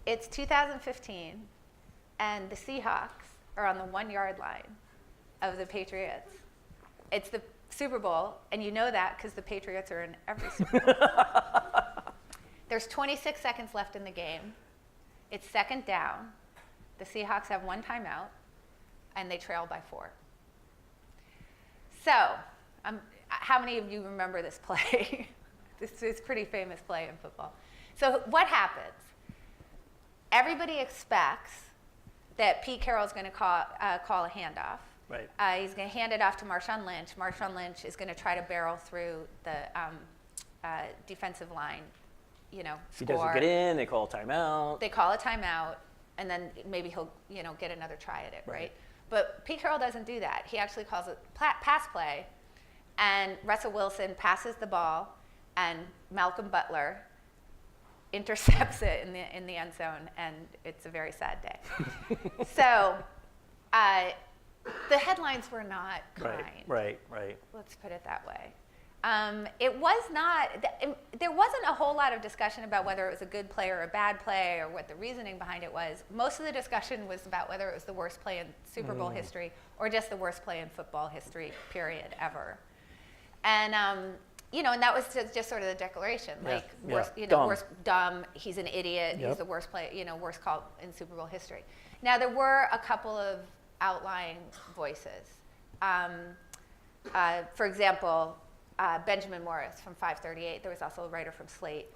It's 2015, and the Seahawks are on the 1-yard line of the Patriots. It's the Super Bowl, and you know that because the Patriots are in every Super Bowl. There's 26 seconds left in the game. It's second down. The Seahawks have 1 timeout, and they trail by 4. So, how many of you remember this play? This is a pretty famous play in football. So what happens? Everybody expects that Pete Carroll's going to call a handoff. Right. He's going to hand it off to Marshawn Lynch. Marshawn Lynch is going to try to barrel through the defensive line, score. He doesn't get in, they call a timeout. They call a timeout, and then maybe he'll, get another try at it, right? But Pete Carroll doesn't do that. He actually calls it pass play, and Russell Wilson passes the ball, and Malcolm Butler intercepts it in the end zone, and it's a very sad day. So the headlines were not kind. Right. Let's put it that way. It was not, there wasn't a whole lot of discussion about whether it was a good play or a bad play or what the reasoning behind it was. Most of the discussion was about whether it was the worst play in Super Bowl history or just the worst play in football history, period, ever. And, and that was just sort of the declaration, worst, dumb, he's an idiot, he's the worst play, worst call in Super Bowl history. Now, there were a couple of outlying voices. For example, Benjamin Morris from 538, there was also a writer from Slate,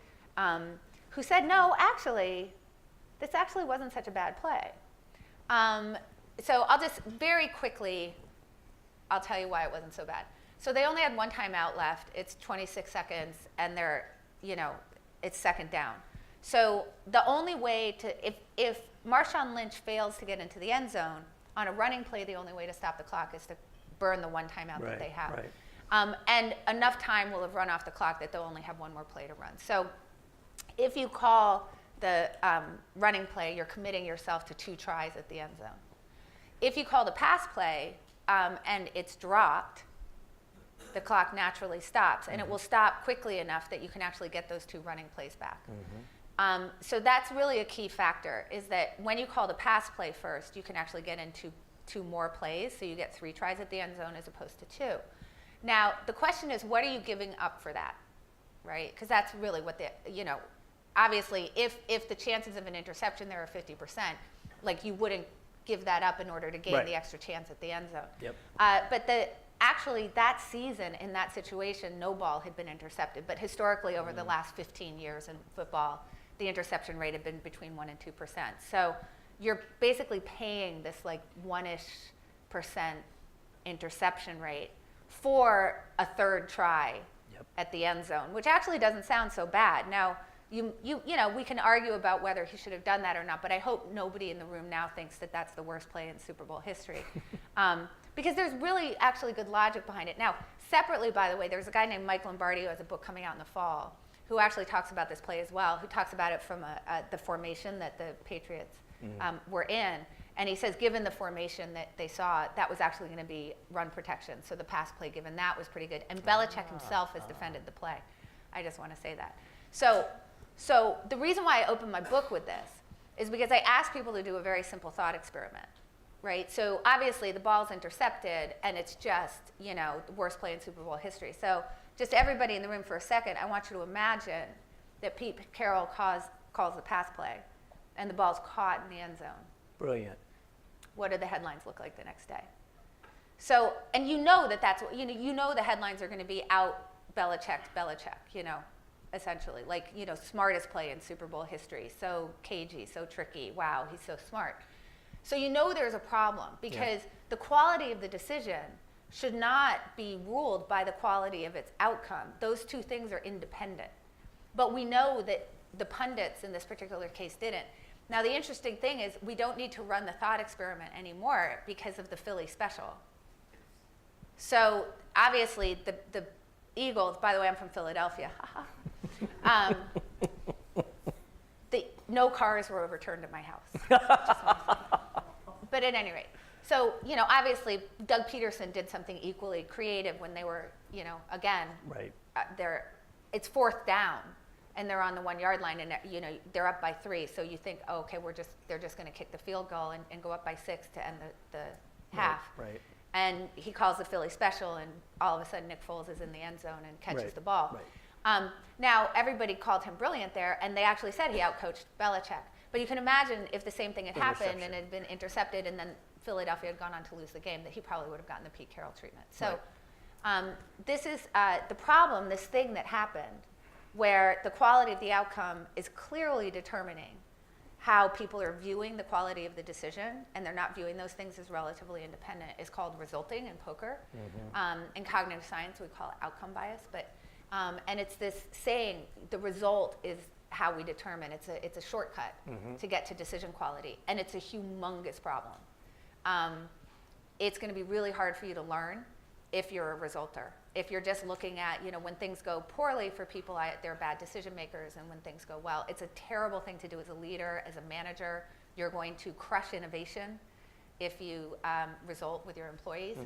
who said, no, actually, this actually wasn't such a bad play. So I'll just very quickly, I'll tell you why it wasn't so bad. So they only had 1 timeout left. It's 26 seconds, and it's second down. So the only way if Marshawn Lynch fails to get into the end zone, on a running play, the only way to stop the clock is to burn the 1 timeout that they have. And enough time will have run off the clock that they'll only have 1 more play to run. So if you call the running play, you're committing yourself to 2 tries at the end zone. If you call the pass play and it's dropped, the clock naturally stops, and it will stop quickly enough that you can actually get those 2 running plays back. So that's really a key factor, is that when you call the pass play first, you can actually get into 2 more plays, so you get 3 tries at the end zone as opposed to 2. Now, the question is, what are you giving up for that, right? Because that's really what obviously, if the chances of an interception there are 50%, like you wouldn't give that up in order to gain the extra chance at the end zone. But actually, that season, in that situation, no ball had been intercepted. But historically, over the last 15 years in football, the interception rate had been between 1% and 2%. So you're basically paying this like 1-ish% interception rate for a 3rd try at the end zone, which actually doesn't sound so bad. Now, we can argue about whether he should have done that or not, but I hope nobody in the room now thinks that that's the worst play in Super Bowl history. Because there's really actually good logic behind it. Now, separately, by the way, there's a guy named Mike Lombardi who has a book coming out in the fall who actually talks about this play as well, who talks about it from the formation that the Patriots were in. And he says, given the formation that they saw, that was actually going to be run protection. So the pass play, given that, was pretty good. And Belichick himself has defended the play. I just want to say that. So the reason why I opened my book with this is because I asked people to do a very simple thought experiment, right? So obviously the ball's intercepted, and it's just, the worst play in Super Bowl history. So just everybody in the room for a second, I want you to imagine that Pete Carroll calls the pass play, and the ball's caught in the end zone. Brilliant. What do the headlines look like the next day? So, and that's what, the headlines are going to be out Belichick, essentially. Like, smartest play in Super Bowl history. So cagey, so tricky. Wow, he's so smart. So there's a problem, because the quality of the decision should not be ruled by the quality of its outcome. Those 2 things are independent. But we know that the pundits in this particular case didn't. Now, the interesting thing is we don't need to run the thought experiment anymore because of the Philly special. So obviously, the Eagles, by the way, I'm from Philadelphia. No cars were overturned at my house. But at any rate, so, obviously, Doug Peterson did something equally creative when they were, again, it's 4th down. and they're on the 1 yard line, and they're up by 3. So you think, oh, okay, they're just going to kick the field goal and go up by 6 to end the half. Right. And he calls the Philly special, and all of a sudden Nick Foles is in the end zone and catches the ball. Right. Now, everybody called him brilliant there, and they actually said he outcoached Belichick. But you can imagine if the same thing had happened and had been intercepted, and then Philadelphia had gone on to lose the game, that he probably would have gotten the Pete Carroll treatment. So this is the problem, this thing that happened, where the quality of the outcome is clearly determining how people are viewing the quality of the decision, and they're not viewing those things as relatively independent, is called resulting in poker. In cognitive science, we call it outcome bias. But and it's this saying, the result is how we determine. It's a shortcut to get to decision quality, and it's a humongous problem. It's going to be really hard for you to learn if you're a resulter. If you're just looking at, when things go poorly for people, they're bad decision makers, and when things go well, it's a terrible thing to do as a leader, as a manager. You're going to crush innovation if you result with your employees.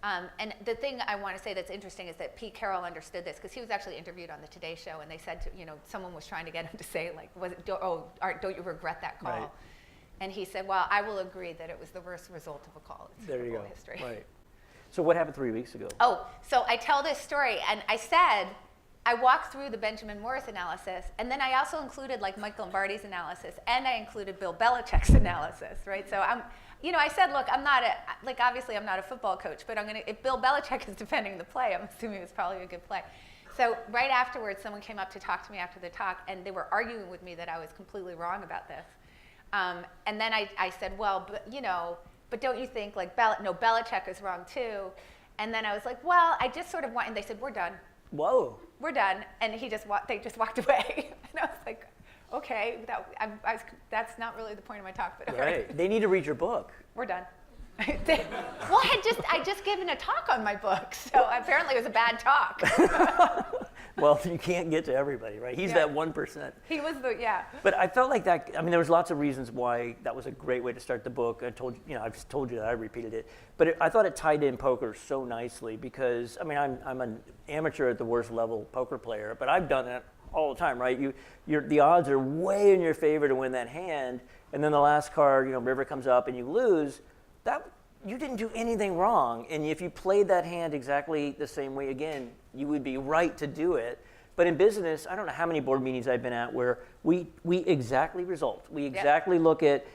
And the thing I want to say that's interesting is that Pete Carroll understood this, because he was actually interviewed on the Today Show, and they said, someone was trying to get him to say, like, don't you regret that call? Right. And he said, well, I will agree that it was the worst result of a call in Super Bowl history. Right. So what happened 3 weeks ago? Oh, so I tell this story, and I said, I walked through the Benjamin Morris analysis, and then I also included like Mike Lombardi's analysis, and I included Bill Belichick's analysis, right? So I said, look, obviously I'm not a football coach, but if Bill Belichick is defending the play, I'm assuming it was probably a good play. So right afterwards, someone came up to talk to me after the talk, and they were arguing with me that I was completely wrong about this. And then I said, well, but don't you think Belichick is wrong too? And then I was like, well, I just sort of want, and they said, we're done. Whoa. We're done. And they just walked away. And I was like, okay, that's not really the point of my talk, but all right. They need to read your book. We're done. Well, I just given a talk on my book, so apparently it was a bad talk. Well, you can't get to everybody, right? He's that 1%. He was But I felt like that. I mean, there was lots of reasons why that was a great way to start the book. I've told you that I repeated it, but I thought it tied in poker so nicely because I'm an amateur at the worst level poker player, but I've done it all the time, right? The odds are way in your favor to win that hand, and then the last card, river comes up and you lose. That you didn't do anything wrong, and if you played that hand exactly the same way again, you would be right to do it. But in business, I don't know how many board meetings I've been at where we exactly result. We exactly look at,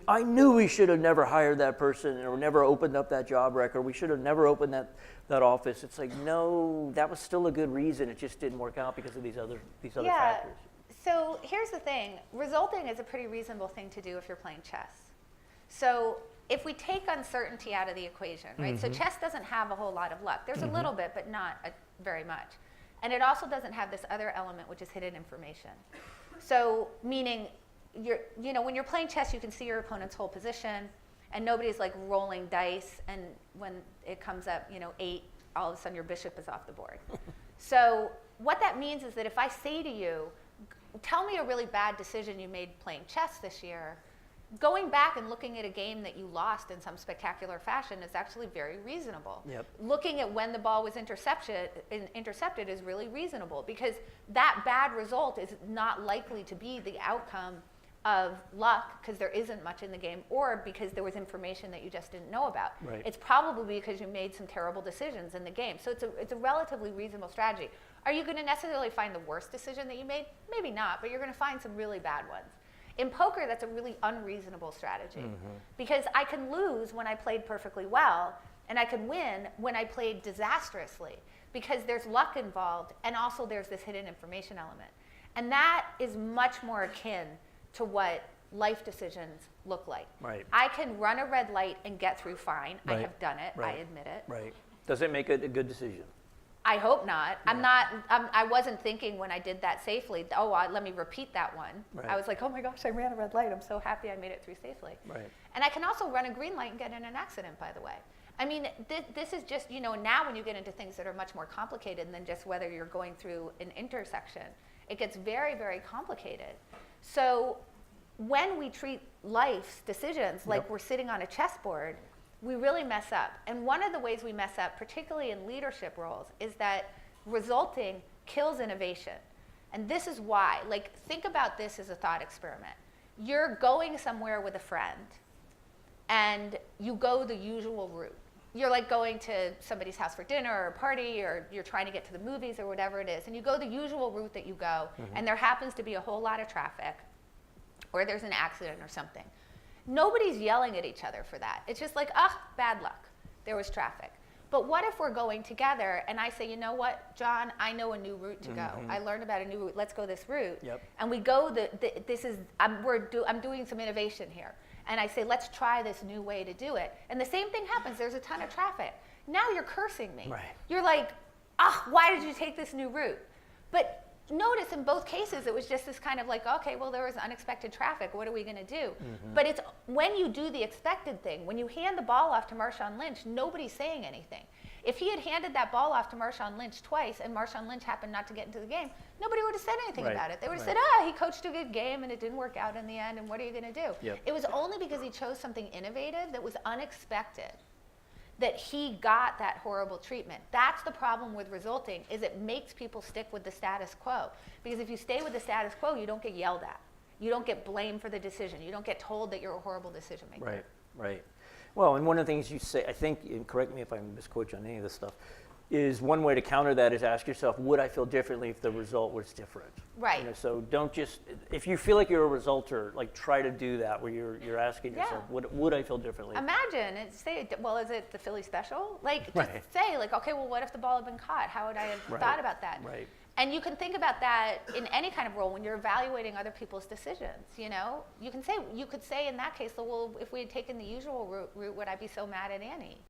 I knew we should have never hired that person or never opened up that job record. We should have never opened that office. It's like, no, that was still a good reason. It just didn't work out because of these other factors. So here's the thing. Resulting is a pretty reasonable thing to do if you're playing chess. So if we take uncertainty out of the equation, right? So chess doesn't have a whole lot of luck. There's a little bit, but not very much. And it also doesn't have this other element, which is hidden information. So meaning, when you're playing chess, you can see your opponent's whole position, and nobody's like rolling dice, and when it comes up, 8, all of a sudden your bishop is off the board. So what that means is that if I say to you, tell me a really bad decision you made playing chess this year, going back and looking at a game that you lost in some spectacular fashion is actually very reasonable. Yep. Looking at when the ball was intercepted is really reasonable, because that bad result is not likely to be the outcome of luck, because there isn't much in the game, or because there was information that you just didn't know about. Right. It's probably because you made some terrible decisions in the game. So it's a relatively reasonable strategy. Are you going to necessarily find the worst decision that you made? Maybe not, but you're going to find some really bad ones. In poker, that's a really unreasonable strategy, because I can lose when I played perfectly well, and I can win when I played disastrously, because there's luck involved, and also there's this hidden information element. And that is much more akin to what life decisions look like. Right. I can run a red light and get through fine. Right. I have done it. Right. I admit it. Right. Does it make it a good decision? I hope not. I wasn't thinking when I did that safely, let me repeat that one. Right. I was like, oh my gosh, I ran a red light. I'm so happy I made it through safely. Right. And I can also run a green light and get in an accident, by the way. I mean, this is just, now when you get into things that are much more complicated than just whether you're going through an intersection, it gets very, very complicated. So when we treat life's decisions like we're sitting on a chessboard, we really mess up. And one of the ways we mess up, particularly in leadership roles, is that resulting kills innovation. And this is why. Like, think about this as a thought experiment. You're going somewhere with a friend, and you go the usual route. You're like going to somebody's house for dinner or a party, or you're trying to get to the movies or whatever it is, and you go the usual route that you go, and there happens to be a whole lot of traffic, or there's an accident or something. Nobody's yelling at each other for that. It's just like, bad luck. There was traffic. But what if we're going together and I say, you know what, John, I know a new route to go. I learned about a new route. Let's go this route. Yep. And we go, I'm doing some innovation here. And I say, let's try this new way to do it. And the same thing happens. There's a ton of traffic. Now you're cursing me. Right. You're like, why did you take this new route? But notice in both cases, it was just this kind of like, okay, well, there was unexpected traffic. What are we going to do? But it's when you do the expected thing, when you hand the ball off to Marshawn Lynch, nobody's saying anything. If he had handed that ball off to Marshawn Lynch twice and Marshawn Lynch happened not to get into the game, nobody would have said anything about it. They would have said, he coached a good game and it didn't work out in the end, and what are you going to do? Yep. It was only because he chose something innovative that was unexpected that he got that horrible treatment. That's the problem with resulting, is it makes people stick with the status quo. Because if you stay with the status quo, you don't get yelled at. You don't get blamed for the decision. You don't get told that you're a horrible decision maker. Right, right. Well, and one of the things you say, I think, and correct me if I misquote you on any of this stuff, is one way to counter that is ask yourself, would I feel differently if the result was different? Right. So don't just, if you feel like you're a resulter, like try to do that where you're asking yourself, would I feel differently? Imagine, and say, well, is it the Philly special? Like, just say, like, okay, well, what if the ball had been caught? How would I have thought about that? Right. And you can think about that in any kind of role when you're evaluating other people's decisions, you know? You could say in that case, well, if we had taken the usual route, would I be so mad at Annie?